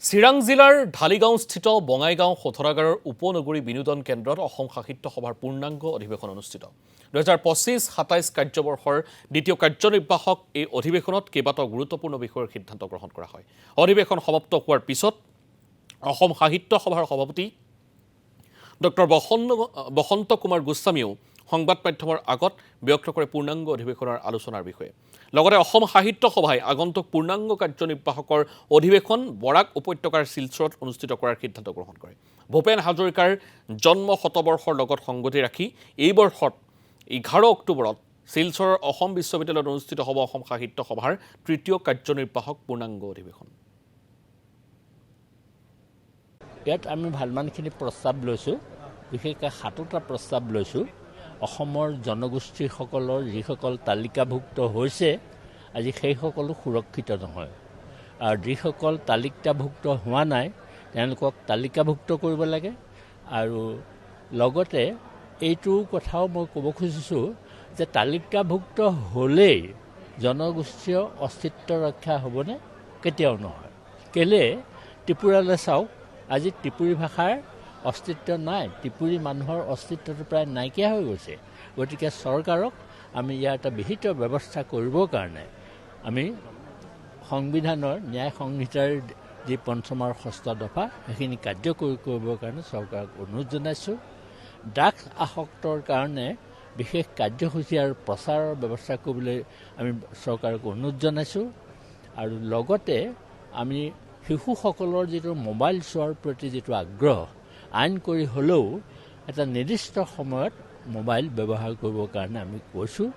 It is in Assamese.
চিৰাং জিলাৰ ঢালিগাঁওস্থিত বঙাইগাঁও শোধনাগাৰৰ উপনগৰী বিনোদন কেন্দ্ৰত অসম সাহিত্য সভাৰ পূৰ্ণাংগ অধিৱেশন অনুষ্ঠিত 2025-27 কাৰ্যবৰ্ষৰ দ্বিতীয় কাৰ্যনিৰ্বাহক এই অধিৱেশনত কেইবাটাও গুৰুত্বপূৰ্ণ বিষয়ৰ সিদ্ধান্ত গ্ৰহণ কৰা হয়। অধিৱেশন সমাপ্ত হোৱাৰ পিছত অসম সাহিত্য সভাৰ সভাপতি ডক্টৰ বসন্ত কুমাৰ গোস্বামীও সংবাদ মাধ্যমৰ আগত ব্যক্ত কৰে পূৰ্ণাংগ অধিৱেশনৰ আলোচনাৰ বিষয়ে। লগতে অসম সাহিত্য সভাই আগন্তুক পূৰ্ণাংগ কাৰ্যনিৰ্বাহকৰ অধিৱেশন বৰাক উপত্যকাৰ শিলচৰত অনুষ্ঠিত কৰাৰ সিদ্ধান্ত গ্ৰহণ কৰে। ভূপেন হাজৰিকাৰ জন্ম শতবৰ্ষৰ লগত সংগতি ৰাখি এই বৰ্ষত 11 অক্টোবৰত শিলচৰৰ অসম বিশ্ববিদ্যালয়ত অনুষ্ঠিত হ'ব অসম সাহিত্য সভাৰ তৃতীয় কাৰ্যনিৰ্বাহক পূৰ্ণাংগ অধিৱেশন। ইয়াত আমি ভালমানখিনি প্ৰস্তাৱ লৈছোঁ, বিশেষকৈ 7টা প্ৰস্তাৱ লৈছোঁ। অসমৰ জনগোষ্ঠীসকলৰ যিসকল তালিকাভুক্ত হৈছে আজি সেইসকলো সুৰক্ষিত নহয়, আৰু যিসকল তালিকাভুক্ত হোৱা নাই তেওঁলোকক তালিকাভুক্ত কৰিব লাগে। আৰু লগতে এইটো কথাও মই ক'ব খুজিছোঁ যে তালিকাভুক্ত হ'লেই জনগোষ্ঠীয় অস্তিত্ব ৰক্ষা হ'বনে? কেতিয়াও নহয়। কেলে ত্ৰিপুৰালৈ চাওক, আজি ত্ৰিপুৰী ভাষাৰ অস্তিত্ব নাই, ত্ৰিপুৰী মানুহৰ অস্তিত্বটো প্ৰায় নাইকিয়া হৈ গৈছে। গতিকে চৰকাৰক আমি ইয়াৰ এটা বিহিত ব্যৱস্থা কৰিবৰ কাৰণে আমি সংবিধানৰ ন্যায় সংহিতাৰ যি 5ম আৰু 6টা দফা সেইখিনি কাৰ্যকৰী কৰিবৰ কাৰণে চৰকাৰক অনুৰোধ জনাইছোঁ। ড্ৰাগছ আসক্তৰ কাৰণে বিশেষ কাৰ্যসূচী আৰু প্ৰচাৰৰ ব্যৱস্থা কৰিবলৈ আমি চৰকাৰক অনুৰোধ জনাইছোঁ। আৰু লগতে আমি শিশুসকলৰ যিটো মোবাইল চোৱাৰ প্ৰতি যিটো আগ্ৰহ, আইন কৰি হ'লেও এটা নিৰ্দিষ্ট সময়ত মোবাইল ব্যৱহাৰ কৰিবৰ কাৰণে আমি কৈছোঁ।